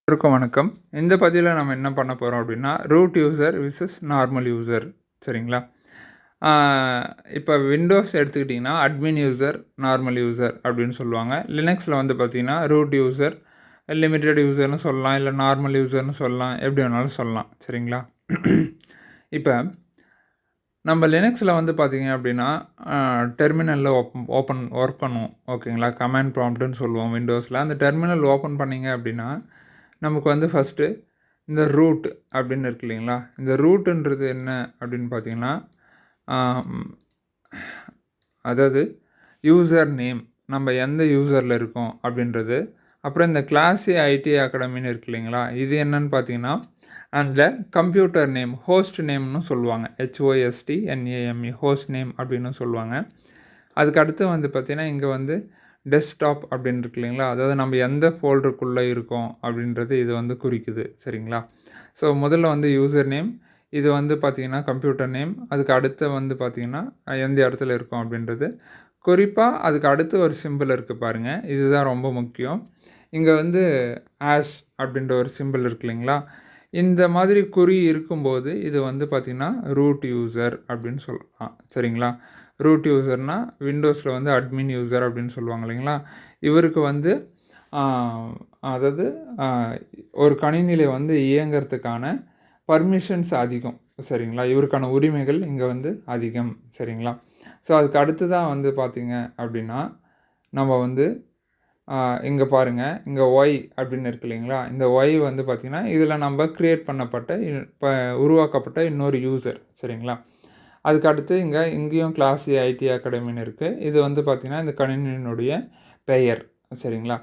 அனைவருக்கும் வணக்கம். இந்த பதிவில் நம்ம என்ன பண்ண போகிறோம் அப்படின்னா, root user versus normal user. சரிங்களா? இப்போ விண்டோஸ் எடுத்துக்கிட்டிங்கன்னா அட்மின் யூசர், நார்மல் யூசர் அப்படின்னு சொல்லுவாங்க. லினக்ஸில் வந்து பார்த்திங்கன்னா ரூட் யூசர், லிமிட்டட் யூசர்னு சொல்லலாம், இல்லை நார்மல் யூசர்னு சொல்லலாம், எப்படி வேணாலும் சொல்லலாம். சரிங்களா? இப்போ நம்ம லினக்ஸில் வந்து பார்த்திங்க அப்படின்னா டெர்மினலில் ஓப்பன் ஒர்க் பண்ணுவோம். ஓகேங்களா? கமாண்ட் ப்ராம்ப்ட்னு சொல்லுவோம் விண்டோஸில். அந்த டெர்மினல் ஓப்பன் பண்ணிங்க அப்படின்னா நமக்கு வந்து ஃபஸ்ட்டு இந்த ரூட் அப்படின்னு இருக்கு இல்லைங்களா? இந்த ரூட்டுன்றது என்ன அப்படின்னு பார்த்தீங்கன்னா, அதாவது யூசர் நேம், நம்ம எந்த யூசரில் இருக்கோம் அப்படின்றது. அப்புறம் இந்த கிளாஸி ஐடி அகாடமின்னு இருக்கு இல்லைங்களா? இது என்னன்னு பார்த்தீங்கன்னா, அந்த கம்ப்யூட்டர் நேம், ஹோஸ்ட் நேம்னு சொல்லுவாங்க. HOSTNAME ஹோஸ்ட் நேம் அப்படின்னு சொல்லுவாங்க. அதுக்கு அடுத்து வந்து பார்த்திங்கன்னா, இங்கே வந்து டெஸ்க்டாப் அப்படின்னு இருக்கு இல்லைங்களா? அதாவது நம்ம எந்த ஃபோல்டருக்குள்ளே இருக்கோம் அப்படின்றது இது வந்து குறிக்குது. சரிங்களா? ஸோ முதல்ல வந்து யூசர் நேம், இது வந்து பார்த்திங்கன்னா கம்ப்யூட்டர் நேம், அதுக்கு அடுத்து வந்து பார்த்திங்கன்னா எந்த இடத்துல இருக்கோம் அப்படின்றது. குறிப்பாக அதுக்கு அடுத்து ஒரு சிம்பிள் இருக்குது பாருங்கள், இதுதான் ரொம்ப முக்கியம். இங்கே வந்து ஆஷ் அப்படின்ற ஒரு சிம்பிள் இருக்கு இல்லைங்களா? இந்த மாதிரி குறி இருக்கும்போது இது வந்து பார்த்திங்கன்னா ரூட் யூசர் அப்படின்னு சொல்லலாம். சரிங்களா? ரூட் யூசர்னால் விண்டோஸில் வந்து அட்மின் யூசர் அப்படின்னு சொல்லுவாங்க இல்லைங்களா? இவருக்கு வந்து அதாவது ஒரு கணினியில் வந்து இயங்கிறதுக்கான பர்மிஷன்ஸ் அதிகம். சரிங்களா? இவருக்கான உரிமைகள் இங்கே வந்து அதிகம். சரிங்களா? ஸோ அதுக்கு அடுத்து தான் வந்து பார்த்திங்க அப்படின்னா நம்ம வந்து இங்கே பாருங்கள், இங்கே ஒய் அப்படின்னு இருக்கு இல்லைங்களா? இந்த ஒய் வந்து பார்த்திங்கன்னா இதில் நம்ம க்ரியேட் பண்ணப்பட்ட உருவாக்கப்பட்ட இன்னொரு யூசர். சரிங்களா? அதுக்கு அடுத்து இங்கேயும் கிளாஸி ஐடி அகாடமின்னு இருக்குது. இது வந்து பார்த்திங்கன்னா இந்த கணினியினுடைய பெயர். சரிங்களா?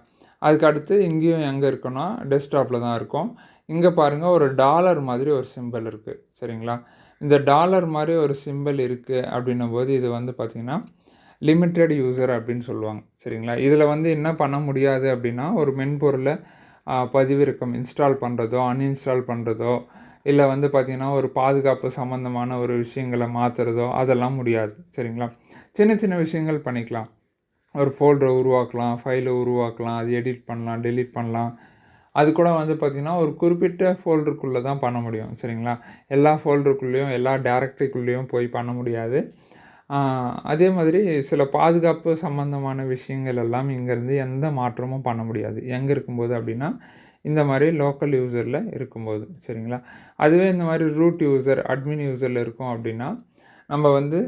அதுக்கு அடுத்து இங்கேயும் எங்கே இருக்குன்னா டெஸ்க்டாப்பில் தான் இருக்கும். இங்கே பாருங்கள், ஒரு டாலர் மாதிரி ஒரு சிம்பிள் இருக்குது. சரிங்களா? இந்த டாலர் மாதிரி ஒரு சிம்பிள் இருக்குது அப்படின்னும் போது இது வந்து பார்த்திங்கன்னா லிமிட்டட் யூசர் அப்படின்னு சொல்லுவாங்க. சரிங்களா? இதில் வந்து என்ன பண்ண முடியாது அப்படின்னா, ஒரு மென்பொருளை பதிவிறக்கம் இன்ஸ்டால் பண்ணுறதோ, அன்இன்ஸ்டால் பண்ணுறதோ, இல்லை வந்து பார்த்திங்கன்னா ஒரு பாதுகாப்பு சம்மந்தமான ஒரு விஷயங்களை மாற்றுறதோ அதெல்லாம் முடியாது. சரிங்களா? சின்ன சின்ன விஷயங்கள் பண்ணிக்கலாம். ஒரு ஃபோல்டரை உருவாக்கலாம், ஃபைலை உருவாக்கலாம், அது எடிட் பண்ணலாம், டெலீட் பண்ணலாம். அது கூட வந்து பார்த்திங்கன்னா ஒரு குறிப்பிட்ட ஃபோல்டருக்குள்ளே தான் பண்ண முடியும். சரிங்களா? எல்லா ஃபோல்டருக்குள்ளேயும் எல்லா டேரக்டரிக்குள்ளேயும் போய் பண்ண முடியாது. அதே மாதிரி சில பாதுகாப்பு சம்மந்தமான விஷயங்கள் எல்லாம் இங்கேருந்து எந்த மாற்றமும் பண்ண முடியாது. எங்கே இருக்கும்போது அப்படின்னா இந்த மாதிரி லோக்கல் யூசரில் இருக்கும்போது. சரிங்களா? அதுவே இந்த மாதிரி ரூட் யூசர், அட்மின் யூசரில் இருக்கோம் அப்படின்னா நம்ம வந்து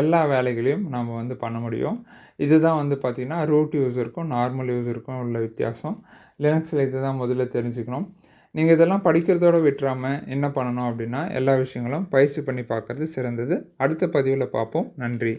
எல்லா வேலைகளையும் நம்ம வந்து பண்ண முடியும். இதுதான் வந்து பார்த்திங்கன்னா ரூட் யூசருக்கும் நார்மல் யூசருக்கும் உள்ள வித்தியாசம். லினக்ஸில் இது தான் முதல்ல தெரிஞ்சுக்கணும். நீங்கள் இதெல்லாம் படிக்கிறதோடு விட்டுறாமல் என்ன பண்ணணும் அப்படின்னா, எல்லா விஷயங்களும் பயிற்சி பண்ணி பார்க்குறது சிறந்தது. அடுத்த பதிவில் பார்ப்போம். நன்றி.